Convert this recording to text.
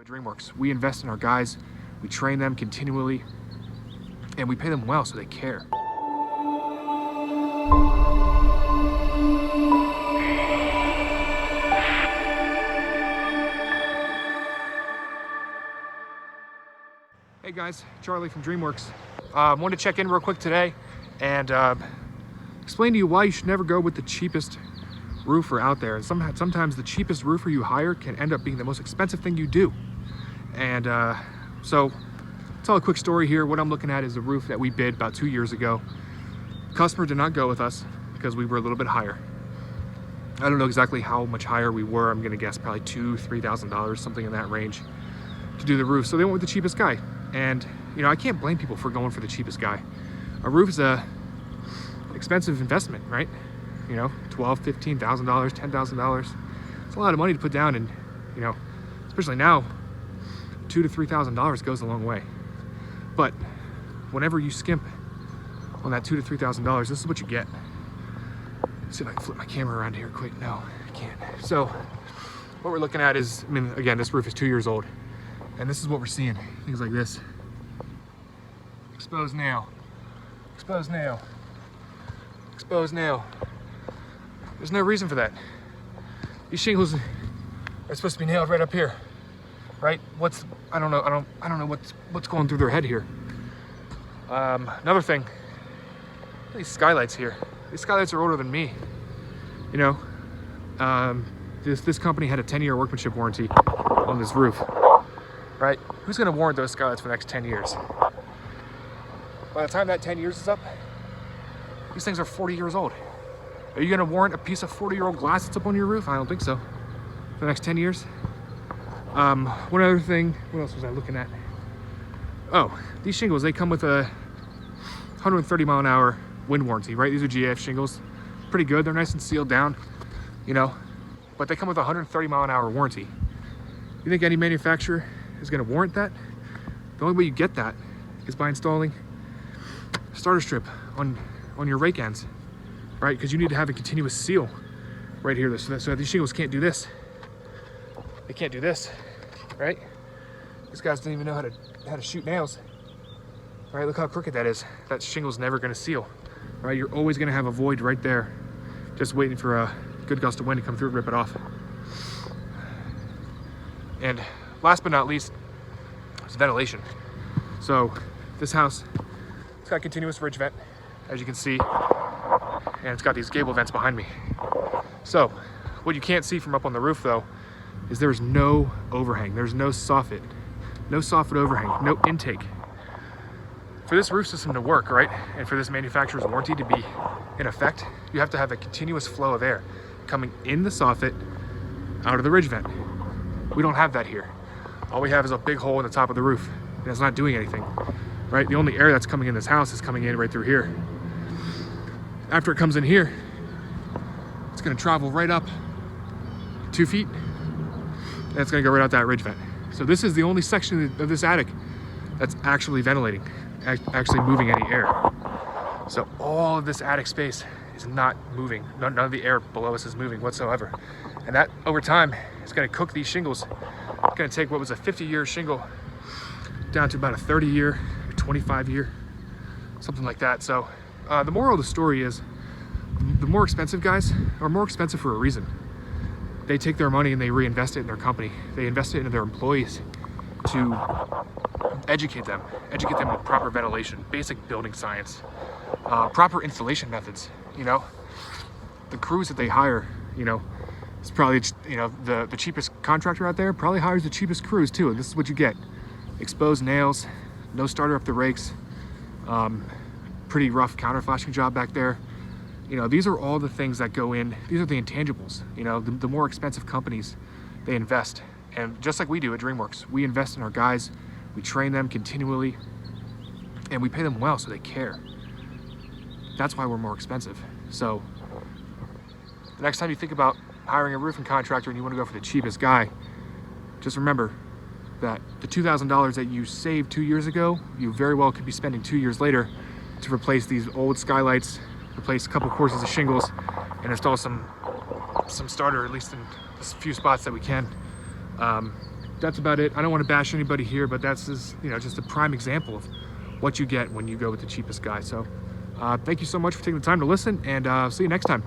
At Dreamworx, we invest in our guys, we train them continually, and we pay them well so they care. Hey guys, Charlie from Dreamworx. Wanted to check in real quick today and explain to you why you should never go with the cheapest roofer out there. And sometimes the cheapest roofer you hire can end up being the most expensive thing you do. And so tell a quick story here. What I'm looking at is a roof that we bid about 2 years ago. Customer did not go with us because we were a little bit higher. I don't know exactly how much higher we were. I'm gonna guess probably $2,000–$3,000, something in that range, to do the roof. So they went with the cheapest guy. And you know, I can't blame people for going for the cheapest guy. A roof is a expensive investment, right? You know, $12,000, $15,000, $10,000. It's a lot of money to put down, and you know, especially now, $2,000 to $3,000 goes a long way. But whenever you skimp on that $2,000 to $3,000, this is what you get. Let's see if I can flip my camera around here quick. No, I can't. So what we're looking at is, I mean, again, this roof is 2 years old, and this is what we're seeing. Things like this. Exposed nail, exposed nail, exposed nail. There's no reason for that. These shingles are supposed to be nailed right up here, right? I don't know what's going through their head here. Another thing, these skylights here. These skylights are older than me. You know, this company had a 10-year workmanship warranty on this roof, right? Who's gonna warrant those skylights for the next 10 years? By the time that 10 years is up, these things are 40 years old. Are you gonna warrant a piece of 40-year-old glass that's up on your roof? I don't think so. For the next 10 years. One other thing, what else was I looking at? Oh, these shingles, they come with a 130-mile-an-hour wind warranty, right? These are GF shingles. Pretty good, they're nice and sealed down, you know, but they come with a 130-mile-an-hour warranty. You think any manufacturer is gonna warrant that? The only way you get that is by installing starter strip on your rake ends, right? Because you need to have a continuous seal right here so that these shingles can't do this. They can't do this, right? These guys don't even know how to shoot nails, right? Look how crooked that is. That shingle's never gonna seal, right? You're always gonna have a void right there, just waiting for a good gust of wind to come through and rip it off. And last but not least is ventilation. So this house, it's got continuous ridge vent, as you can see, and it's got these gable vents behind me. So what you can't see from up on the roof though is there's no overhang, there's no soffit overhang, no intake. For this roof system to work, right, and for this manufacturer's warranty to be in effect, you have to have a continuous flow of air coming in the soffit, out of the ridge vent. We don't have that here. All we have is a big hole in the top of the roof, and it's not doing anything, right? The only air that's coming in this house is coming in right through here. After it comes in here, it's gonna travel right up 2 feet, and it's gonna go right out that ridge vent. So this is the only section of this attic that's actually ventilating, actually moving any air. So all of this attic space is not moving. None of the air below us is moving whatsoever. And that, over time, is gonna cook these shingles. It's gonna take what was a 50-year shingle down to about a 30-year, 25-year, something like that. So the moral of the story is the more expensive guys are more expensive for a reason. They take their money and they reinvest it in their company. They invest it into their employees to educate them in proper ventilation, basic building science, proper installation methods. You know, the crews that they hire, you know, it's probably, you know, the cheapest contractor out there probably hires the cheapest crews too. And this is what you get: exposed nails, no starter up the rakes, pretty rough counterflashing job back there. You know, these are all the things that go in. These are the intangibles. You know, the more expensive companies, they invest. And just like we do at Dreamworx, we invest in our guys, we train them continually, and we pay them well so they care. That's why we're more expensive. So the next time you think about hiring a roofing contractor and you want to go for the cheapest guy, just remember that the $2,000 that you saved 2 years ago, you very well could be spending 2 years later to replace these old skylights, replace a couple courses of shingles, and install some starter, at least in a few spots that we can. that's about it. I don't want to bash anybody here, but that's just, you know, just a prime example of what you get when you go with the cheapest guy. So thank you so much for taking the time to listen, and see you next time.